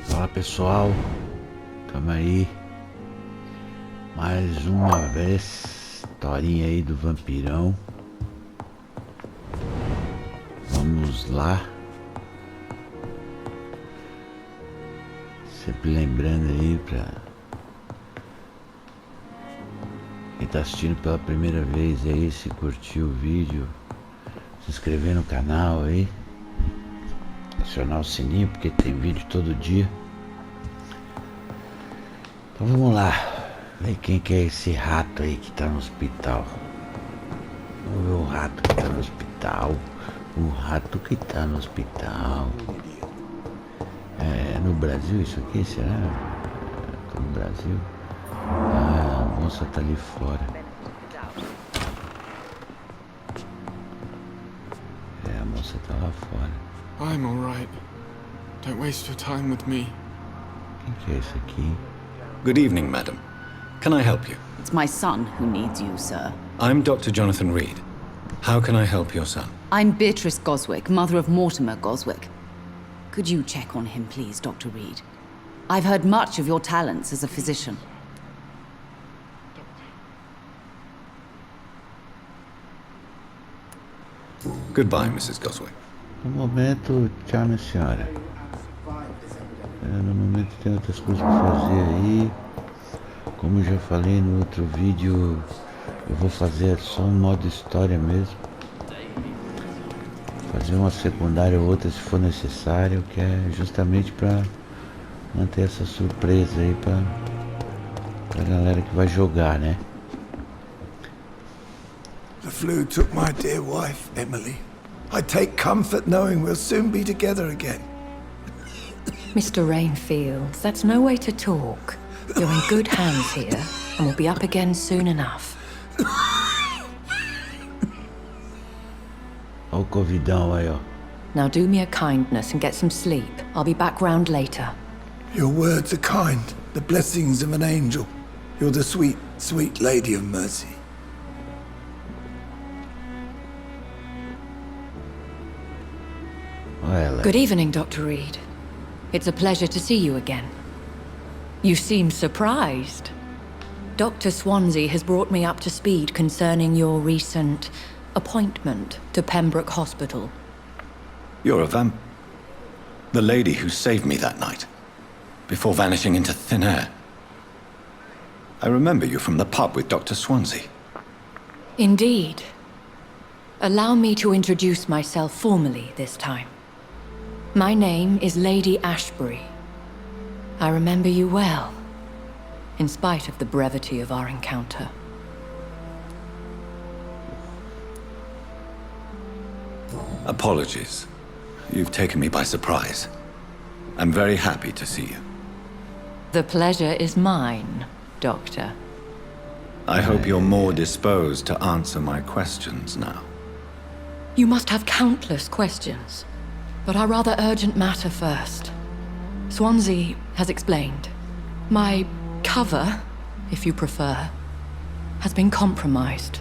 Fala pessoal, tamo aí mais uma vez, historinha aí do vampirão. Vamos lá. Sempre lembrando aí pra quem tá assistindo pela primeira vez aí, se curtiu o vídeo, se inscrever no canal aí, acionar o sininho porque tem vídeo todo dia. Então vamos lá, ver quem que é esse rato aí que tá no hospital. Vamos ver o rato que tá no hospital. O rato que tá no hospital. É no Brasil isso aqui, será? Tô no Brasil. Ah, a moça tá ali fora. É, a moça tá lá fora. I'm alright. Don't waste your time with me. Quem que é esse aqui? Good evening, madam. Can I help you? It's my son who needs you, sir. I'm Dr. Jonathan Reid. How can I help your son? I'm Beatrice Goswick, mother of Mortimer Goswick. Could you check on him, please, Dr. Reid? I've heard much of your talents as a physician. Goodbye, Mrs. Goswick. No momento, tchau, minha senhora. No momento tem outras coisas pra fazer aí. Como eu já falei no outro vídeo, eu vou fazer só um modo história mesmo. Fazer uma secundária ou outra se for necessário, que é justamente pra manter essa surpresa aí pra galera que vai jogar, né? The flu took my dear wife, Emily. I take comfort knowing we'll soon be together again. Mr. Rainfield, that's no way to talk. You're in good hands here, and we'll be up again soon enough. Olha o covidão aí, ó. Now do me a kindness and get some sleep. I'll be back round later. Your words are kind, the blessings of an angel. You're the sweet, sweet lady of mercy. Olha ela. Good evening, Dr. Reid. It's a pleasure to see you again. You seem surprised. Dr. Swansea has brought me up to speed concerning your recent appointment to Pembroke Hospital. You're a the lady who saved me that night, before vanishing into thin air. I remember you from the pub with Dr. Swansea. Indeed. Allow me to introduce myself formally this time. My name is Lady Ashbury. I remember you well, in spite of the brevity of our encounter. Apologies. You've taken me by surprise. I'm very happy to see you. The pleasure is mine, Doctor. I hope you're more disposed to answer my questions now. You must have countless questions, but our rather urgent matter first. Swansea has explained. My cover, if you prefer, has been compromised.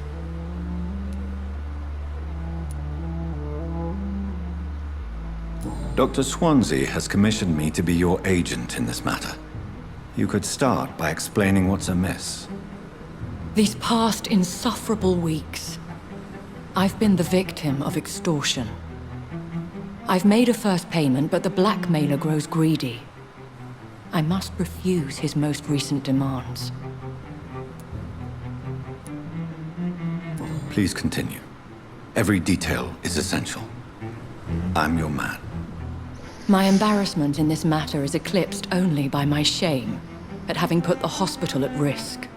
Dr. Swansea has commissioned me to be your agent in this matter. You could start by explaining what's amiss. These past insufferable weeks, I've been the victim of extortion. I've made a first payment, but the blackmailer grows greedy. I must refuse his most recent demands. Please continue. Every detail is essential. I'm your man. My embarrassment in this matter is eclipsed only by my shame at having put the hospital at risk.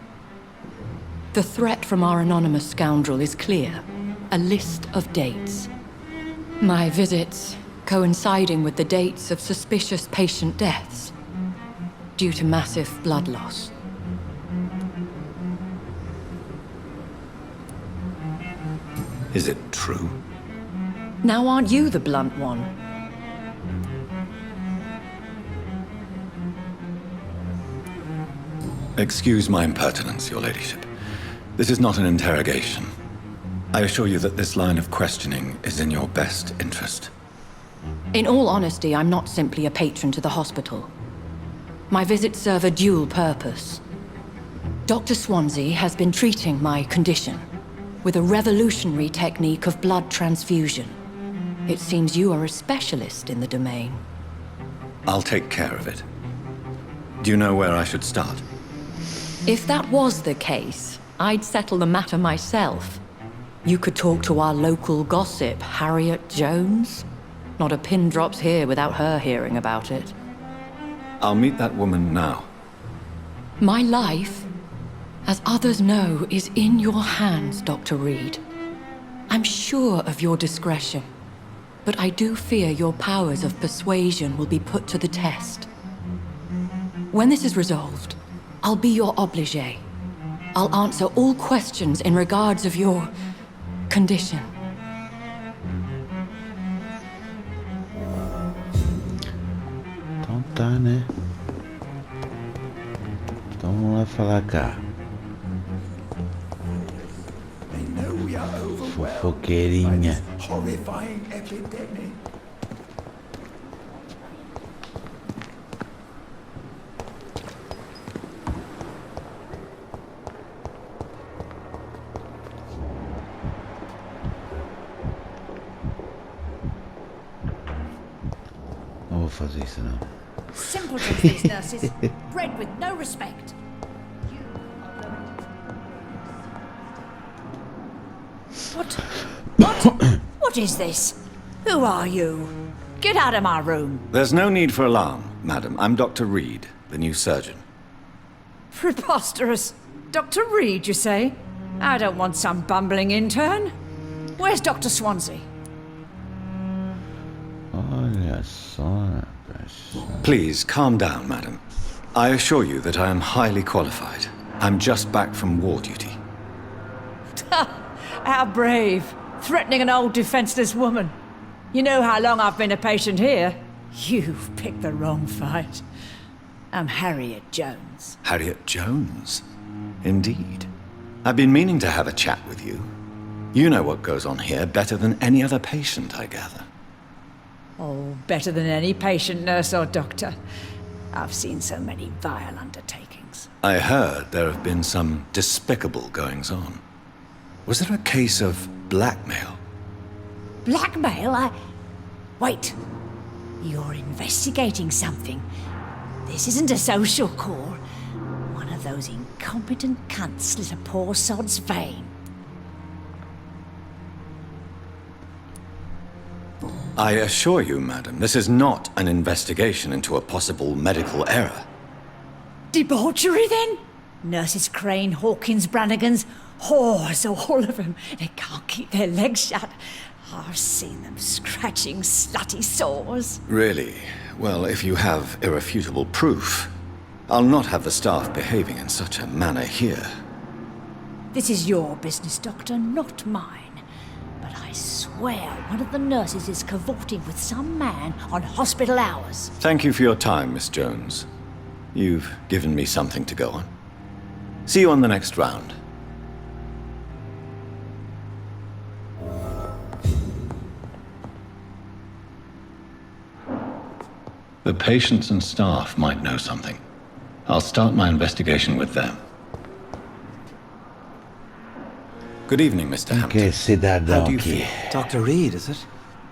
The threat from our anonymous scoundrel is clear. A list of dates. My visits coinciding with the dates of suspicious patient deaths due to massive blood loss. Is it true? Now aren't you the blunt one? Excuse my impertinence, your ladyship. This is not an interrogation. I assure you that this line of questioning is in your best interest. In all honesty, I'm not simply a patron to the hospital. My visits serve a dual purpose. Dr. Swansea has been treating my condition with a revolutionary technique of blood transfusion. It seems you are a specialist in the domain. I'll take care of it. Do you know where I should start? If that was the case, I'd settle the matter myself. You could talk to our local gossip, Harriet Jones. Not a pin drops here without her hearing about it. I'll meet that woman now. My life, as others know, is in your hands, Dr. Reid. I'm sure of your discretion, but I do fear your powers of persuasion will be put to the test. When this is resolved, I'll be your obligé. I'll answer all questions in regards of your condition. Então tá, né? Então vamos lá falar cá. They know we are overwhelmed by Fofoqueirinha. this horrifying epidemic. Não vou fazer isso não. Simpletons, these nurses. Bred with no respect. What is this? Who are you? Get out of my room. There's no need for alarm, madam. I'm Dr. Reid, the new surgeon. Preposterous. Dr. Reid, you say? I don't want some bumbling intern. Where's Dr. Swansea? Olha só, rapaz. Please, calm down, madam. I assure you that I am highly qualified. I'm just back from war duty. How brave. Threatening an old defenseless woman. You know how long I've been a patient here? You've picked the wrong fight. I'm Harriet Jones. Harriet Jones? Indeed. I've been meaning to have a chat with you. You know what goes on here better than any other patient, I gather. Oh, better than any patient, nurse or doctor. I've seen so many vile undertakings. I heard there have been some despicable goings-on. Was there a case of blackmail? Blackmail? Wait. You're investigating something. This isn't a social call. One of those incompetent cunts slit a poor sod's vein. I assure you, madam, this is not an investigation into a possible medical error. Debauchery, then? Nurses Crane, Hawkins, Brannigans, whores, all of them. They can't keep their legs shut. I've seen them scratching slutty sores. Really? Well, if you have irrefutable proof, I'll not have the staff behaving in such a manner here. This is your business, Doctor, not mine. But I swear one of the nurses is cavorting with some man on hospital hours. Thank you for your time, Miss Jones. You've given me something to go on. See you on the next round. The patients and staff might know something. I'll start my investigation with them. Good evening, Mr. Hampton. Que cidadão How do you aqui. feel? Dr. Reid, is it?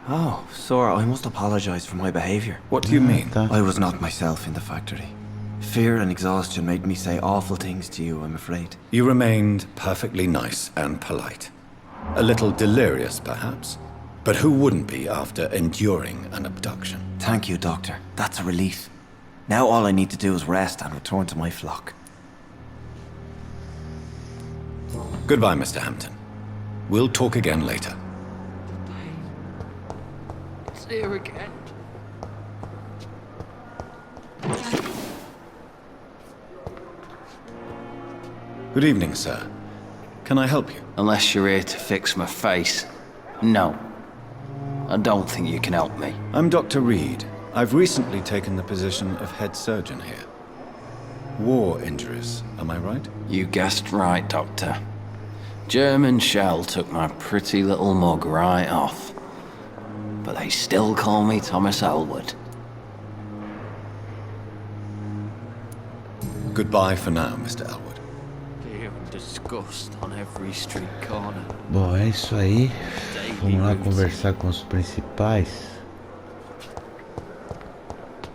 Oh, sir, I must apologize for my behavior. What do you mean? Tá. I was not myself in the factory. Fear and exhaustion made me say awful things to you, I'm afraid. You remained perfectly nice and polite. A little delirious, perhaps. But who wouldn't be after enduring an abduction? Thank you, Doctor. That's a relief. Now all I need to do is rest and return to my flock. Goodbye, Mr. Hampton. We'll talk again later. It's here again. Good evening, sir. Can I help you? Unless you're here to fix my face. No. I don't think you can help me. I'm Dr. Reid. I've recently taken the position of head surgeon here. War injuries, am I right? You guessed right, Doctor. German shell took my pretty little mug right off. But they still call me Thomas Elwood. Goodbye for now, Mr. Elwood. Fear and disgust on every street corner. Bom, é isso aí. Vamos lá conversar com os principais.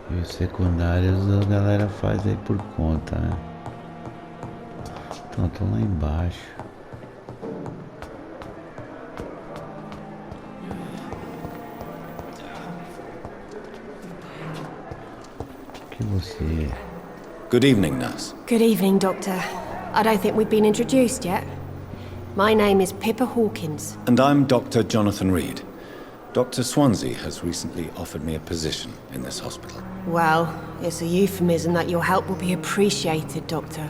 E os secundários a galera faz aí por conta, né? Então, tô lá embaixo. O que você é? Good evening, nurse. Good evening, Doctor. I don't think we've been introduced yet. My name is Pippa Hawkins. And I'm Dr. Jonathan Reid. Dr. Swansea has recently offered me a position in this hospital. Well, it's a euphemism that your help will be appreciated, Doctor.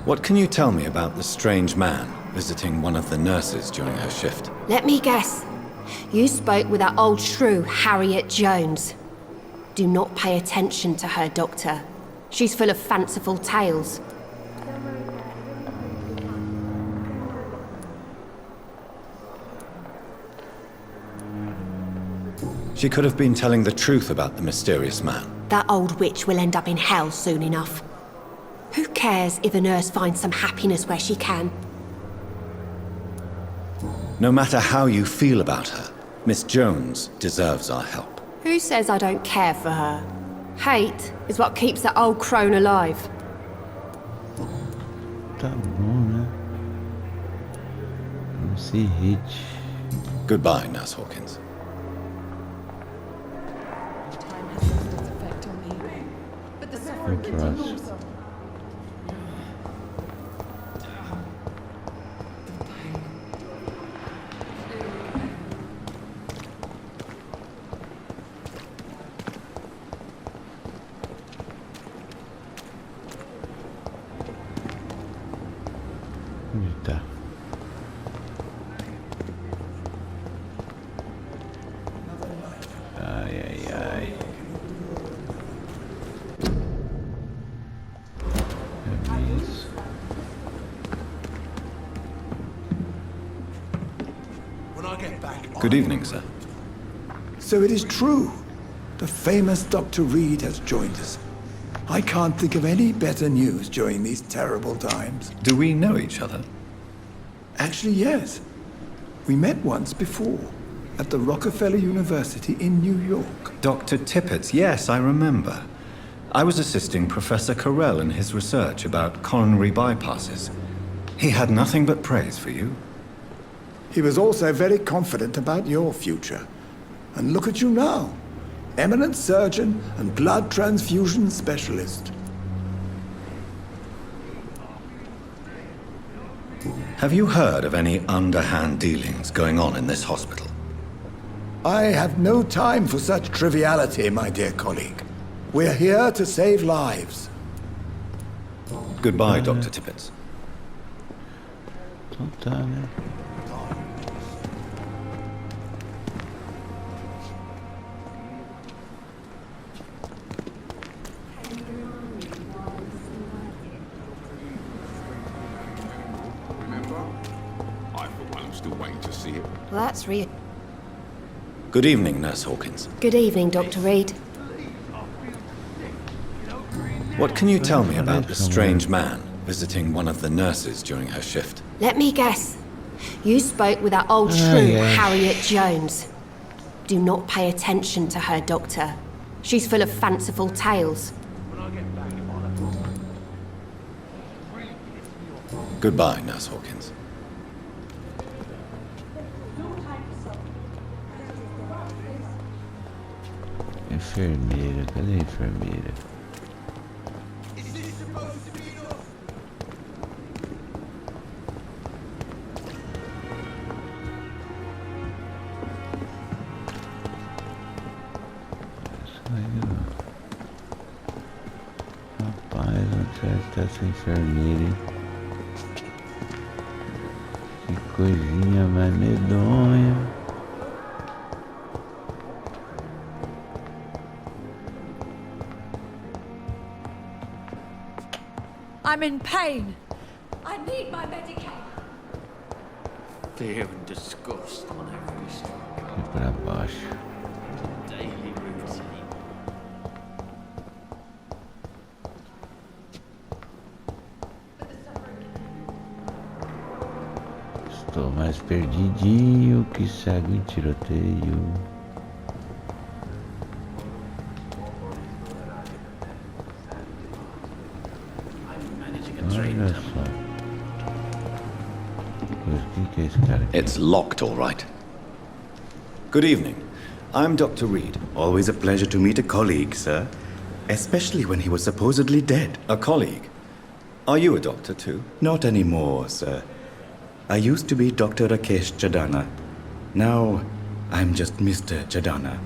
What can you tell me about the strange man visiting one of the nurses during her shift? Let me guess. You spoke with that old shrew, Harriet Jones. Do not pay attention to her, Doctor. She's full of fanciful tales. She could have been telling the truth about the mysterious man. That old witch will end up in hell soon enough. Who cares if a nurse finds some happiness where she can? No matter how you feel about her, Miss Jones deserves our help. Who says I don't care for her? Hate is what keeps that old crone alive. Tá bom, né? Não se irrite. Goodbye, Nurse Hawkins. O próximo. Onde tá? Ai, ai, ai. É isso. Good evening, sir. So it is true. The famous Dr. Reid has joined us. I can't think of any better news during these terrible times. Do we know each other? Actually, yes. We met once before, at the Rockefeller University in New York. Dr. Tippett, yes, I remember. I was assisting Professor Carell in his research about coronary bypasses. He had nothing but praise for you. He was also very confident about your future. And look at you now. Eminent surgeon and blood transfusion specialist. Have you heard of any underhand dealings going on in this hospital? I have no time for such triviality, my dear colleague. We're here to save lives. Goodbye, Dr. Tippett. Então tá, né? Well, that's real. Good evening, Nurse Hawkins. Good evening, Dr. Reid. What can you tell me about the strange man visiting one of the nurses during her shift? Let me guess. You spoke with that old shrew, Harriet Jones. Do not pay attention to her, Doctor. She's full of fanciful tales. Goodbye, Nurse Hawkins. Enfermeira, cadê a enfermeira? Rapaz, onde está essa enfermeira, hein? Que coisinha mais medonha. I'm in pain. I need my medication. Fear and disgust on every street. E pra baixo. Daily routine. Tô mais perdidinho que cego em tiroteio. Olha só. O que é esse cara aqui? It's locked, all right. Good evening. I'm Dr. Reid. Always a pleasure to meet a colleague, sir. Especially when he was supposedly dead. A colleague? Are you a doctor too? Not anymore, sir. I used to be Dr. Rakesh Chadana. Now, I'm just Mr. Chadana,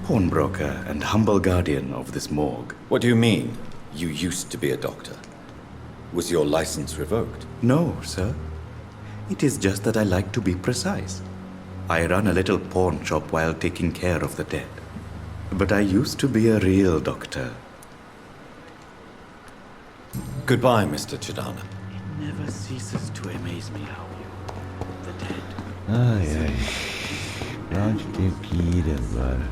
pawnbroker and humble guardian of this morgue. What do you mean, you used to be a doctor? Was your license revoked? No, sir. It is just that I like to be precise. I run a little pawn shop while taking care of the dead. But I used to be a real doctor. Goodbye, Mr. Chadana. It never ceases to amaze me how you, the dead. Ai, ai. Pra onde tenho que ir agora?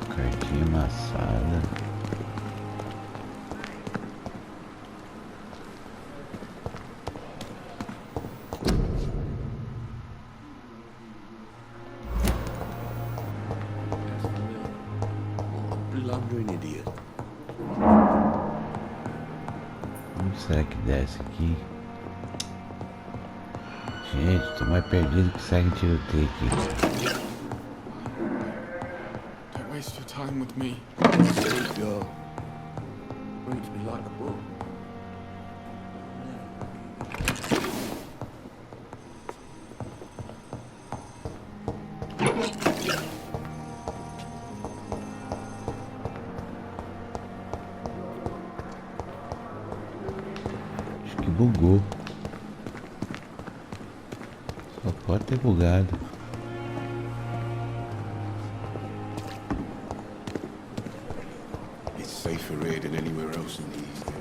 Cartinha amassada. Blundering idiot. Onde será que desce aqui? Gente, tô mais perdido que segue em tiroteio aqui. Don't waste your time with me. Go. Reads me like a book. Acho que bugou. Só pode ter bugado. It's safer here than anywhere else in these days.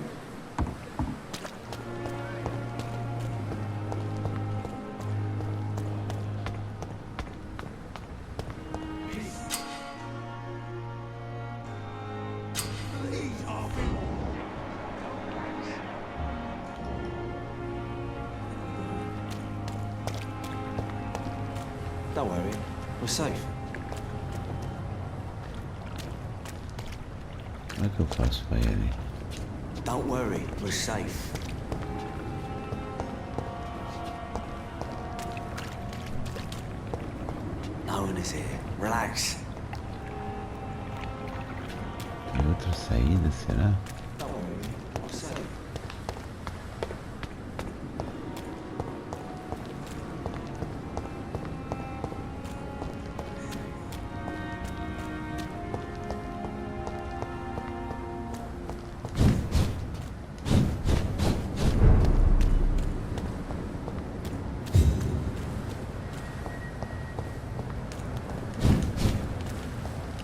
Don't worry, we're safe. Como é que eu faço pra ele? Don't worry, we're safe. No one is here. Relax. Tem outra saída, será? Don't worry, we're safe.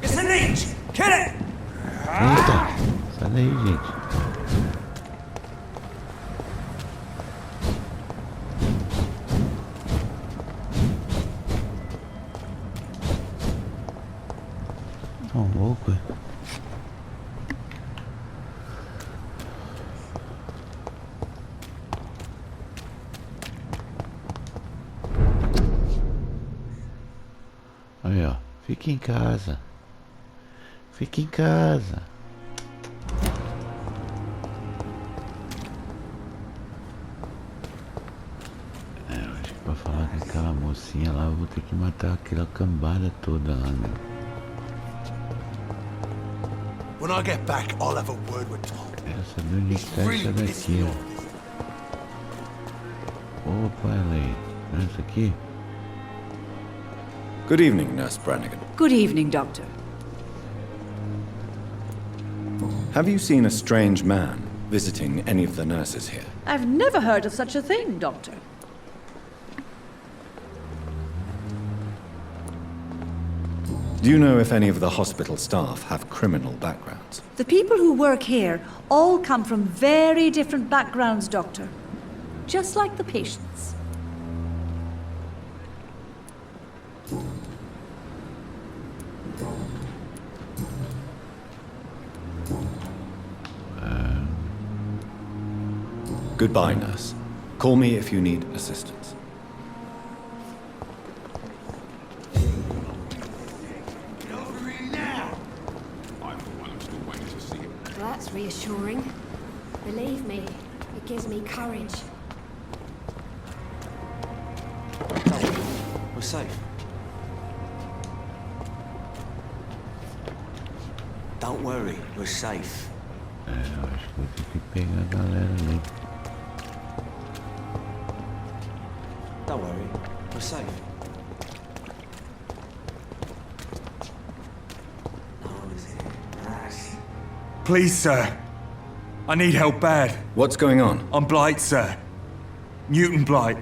It's an inch! Kill it! Eita! Sai daí, gente. Tão louco, é? Aí, ó. Fique em casa. Fique em casa. Eu acho que pra falar com aquela mocinha lá, eu vou ter que matar aquela cambada toda lá, meu. When I get back, I'll have a word with Tom. Quero saber onde está essa daqui, ó. Opa, ela aí. Não é isso aqui? Good evening, Nurse Brannigan. Good evening, Doctor. Have you seen a strange man visiting any of the nurses here? I've never heard of such a thing, Doctor. Do you know if any of the hospital staff have criminal backgrounds? The people who work here all come from very different backgrounds, Doctor. Just like the patients. Goodbye, nurse. Call me if you need assistance. That's reassuring. Believe me, it gives me courage. We're safe. Don't worry, we're safe. Eu acho que vou ter que pegar a galera ali. Don't worry, we're safe. Please, sir. I need help bad. What's going on? I'm Blight, sir. Newton Blight.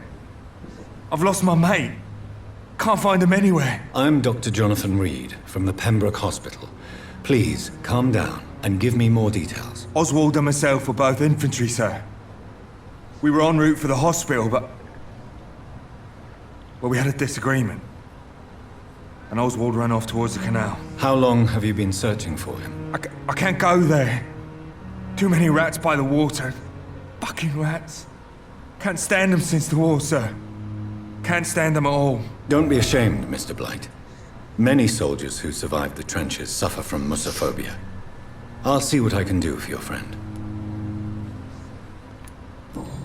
I've lost my mate. Can't find him anywhere. I'm Dr. Jonathan Reid from the Pembroke Hospital. Please, calm down and give me more details. Oswald and myself were both infantry, sir. We were en route for the hospital, but... well, we had a disagreement. And Oswald ran off towards the canal. How long have you been searching for him? I can't go there. Too many rats by the water. Fucking rats. Can't stand them since the war, sir. Can't stand them at all. Don't be ashamed, Mr. Blight. Many soldiers who survived the trenches suffer from musophobia. I'll see what I can do for your friend.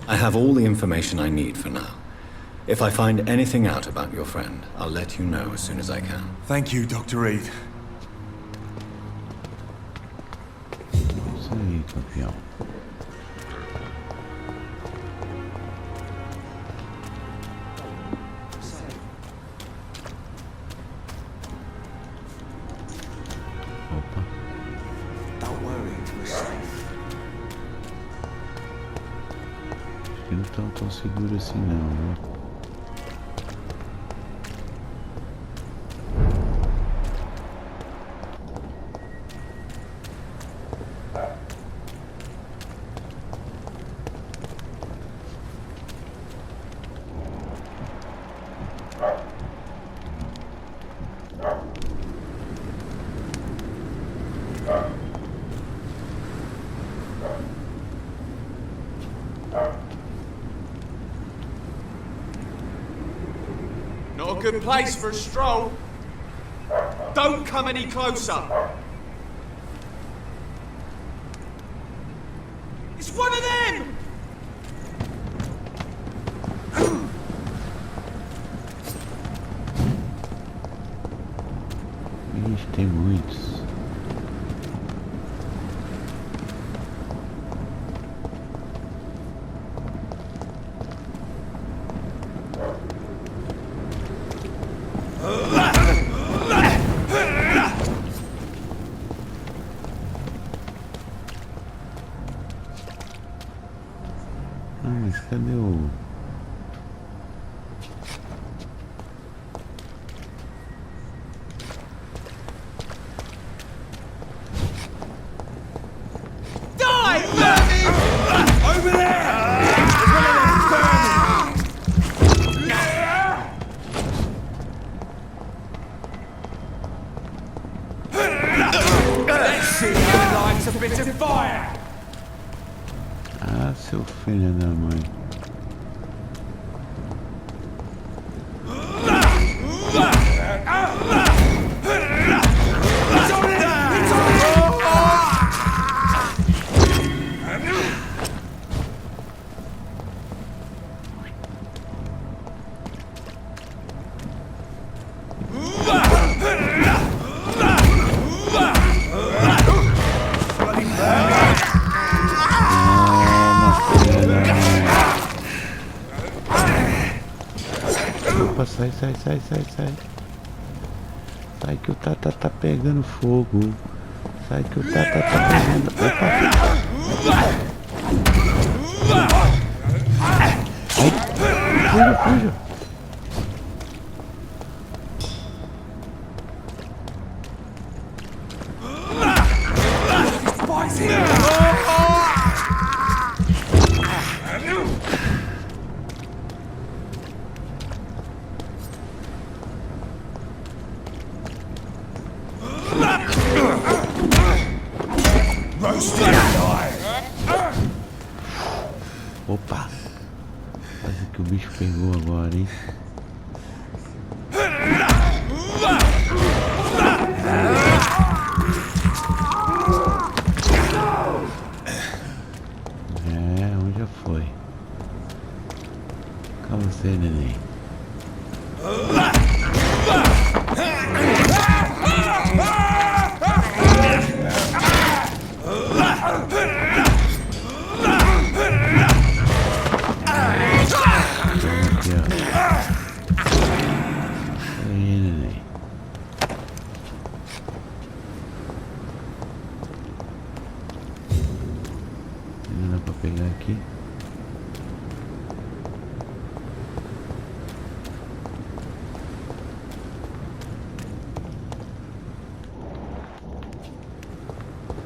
I have all the information I need for now. If I find anything out about your friend, I'll let you know as soon as I can. Thank you, Dr. Reid. Isso aí, campeão. Opa. Don't worry, we're safe. Acho que não estão tão seguros assim não, né? Not a good place for a stroll. Don't come any closer. It's one of them! Ixi, tem muitos. Ah, mas cadê o... Over there! Let's see who likes a bit of fire! Ah, seu filho da mãe. Opa, sai. Sai que o Tata tá pegando fogo. Sai que o Tata tá pegando... Opa! Ai, fuja! Opa! hora, hein? Um já foi. Calma você, neném. Aqui.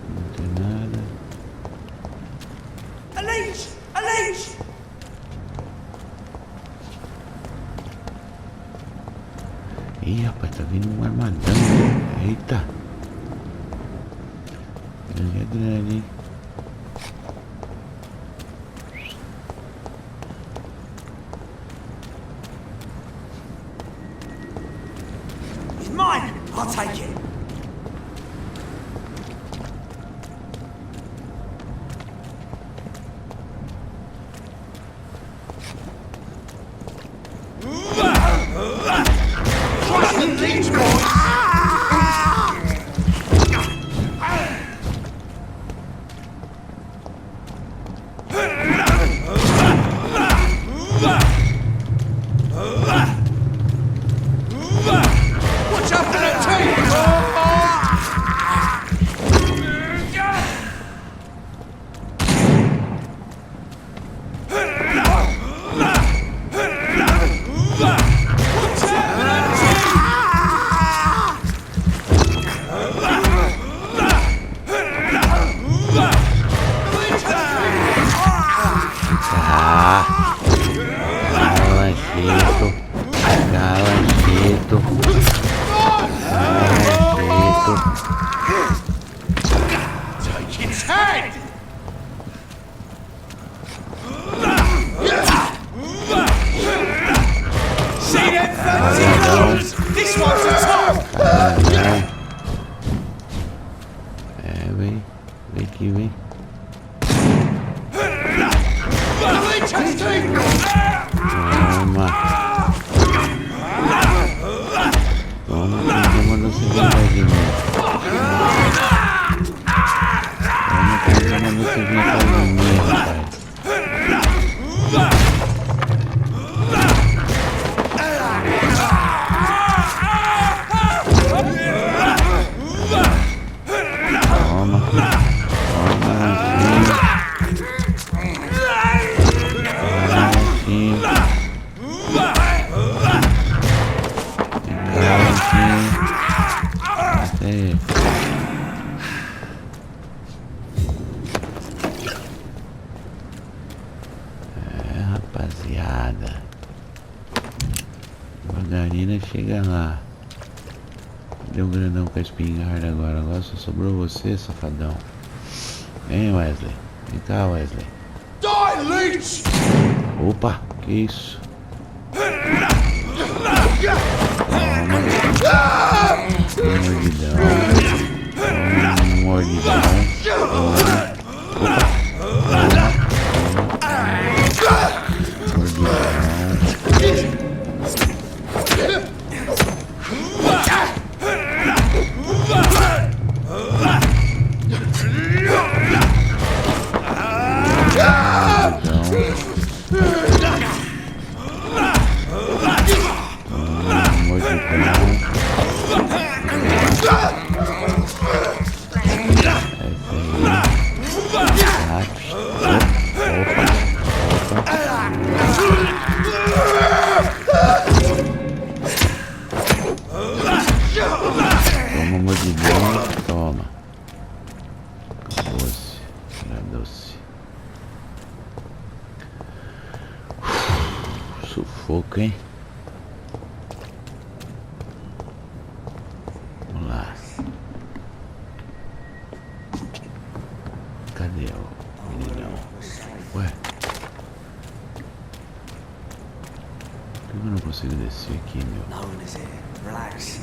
Não tem nada. Alice! Alice! Ih, rapaz, tá vindo um armadão. Eita. Ele é grande, hein? Mine! I'll take it. Trust these boys! Take its head! See them fancy clothes? This one's a top! Vem aqui, vem. Toma. Toma, não se vê mais de mim. Não se vê mais de mim, rapaz. Rapaziada, devagarinho chega lá. Deu um grandão com a espingarda agora. Agora só sobrou você, safadão. Vem, Wesley. Vem cá, Wesley. Die, Leech! Opa, que isso? Toma. Mordidão. Toma mordidão, toma. Acabou-se, agradou-se. Sufoco, hein? Vamos lá. Cadê o meninão? Ué? Como eu não consigo descer aqui, meu? No one is here. Relax.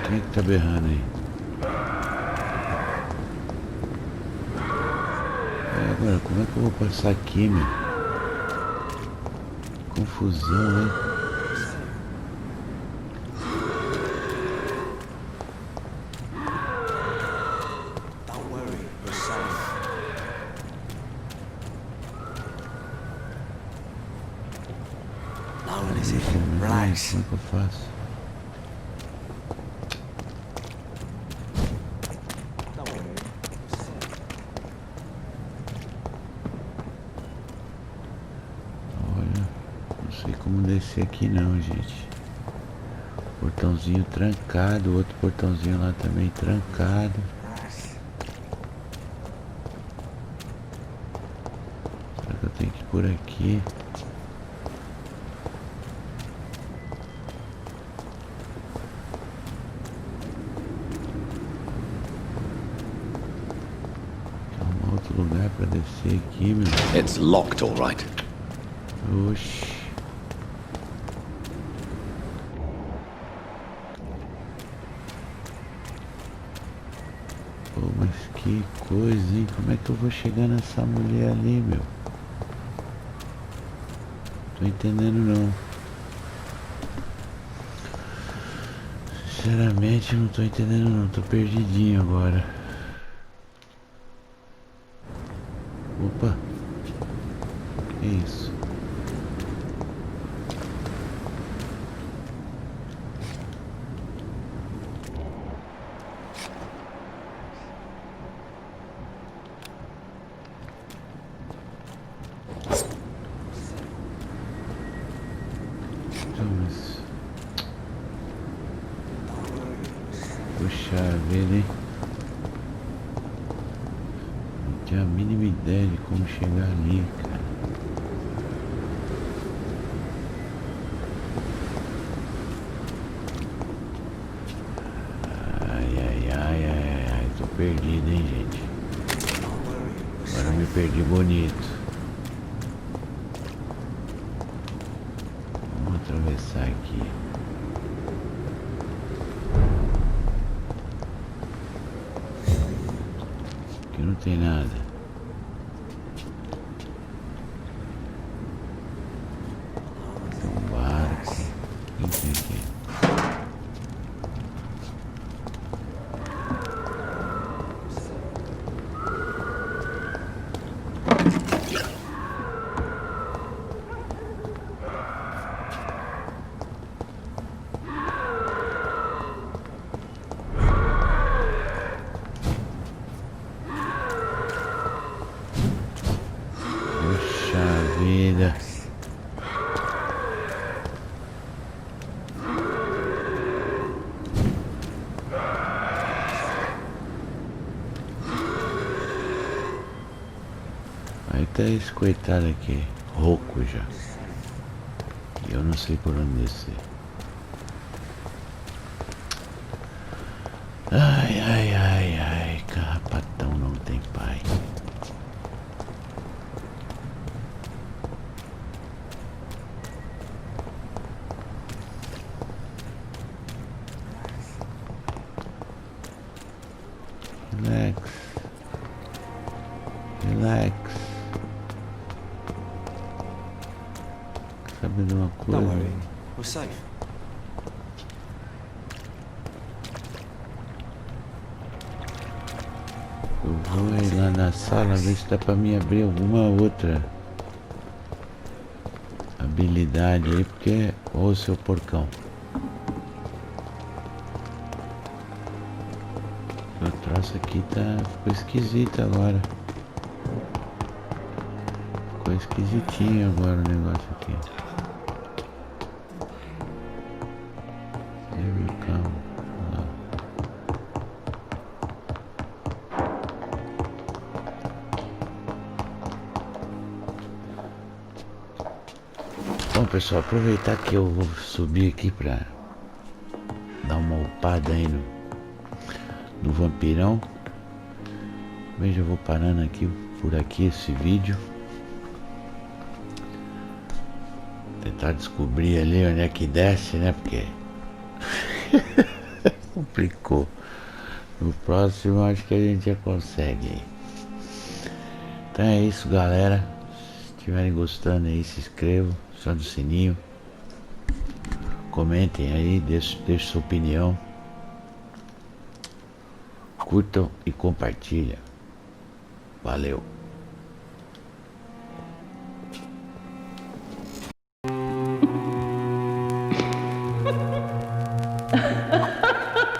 Quem é que tá berrando aí? Agora, como é que eu vou passar aqui, meu? Confusão, hein? Don't worry, we're safe. No one is here. Relax. Como é que eu faço? Descer aqui não, gente. Portãozinho trancado, outro portãozinho lá também trancado. Será que eu tenho que ir por aqui? Tem um outro lugar pra descer aqui, meu. It's locked, all right. Oxi. Que coisa, hein? Como é que eu vou chegar nessa mulher ali, meu? Tô entendendo não. Sinceramente, não tô entendendo não. Tô perdidinho agora. Opa. Que isso? Puxa vida, hein? Não tenho a mínima ideia de como chegar ali, cara. Ai, tô perdido, hein, gente? Agora eu me perdi bonito. Vamos atravessar aqui. Não tem nada. Tem um barco. O que tem aqui? Vida. Aí tá esse coitado aqui, rouco já. E eu não sei por onde descer. Ai, carrapatão não tem pai. Relax. Sabe de uma coisa? Don't worry, we're safe. Eu vou ir lá na sala ver se dá pra mim abrir alguma outra habilidade aí, porque... Ô, seu porcão. O troço aqui ficou esquisito agora. Ficou esquisitinho agora o negócio aqui. Calma. pessoal, aproveitar que eu vou subir aqui pra dar uma upada aí no vampirão. Bem, já vou parando aqui por aqui esse vídeo. Tentar descobrir ali onde é que desce, né? Porque complicou. No próximo acho que a gente já consegue. Então é isso, galera. Se estiverem gostando aí, se inscrevam, acione o sininho, comentem aí, deixem sua opinião, curtam e compartilhem. Valeu!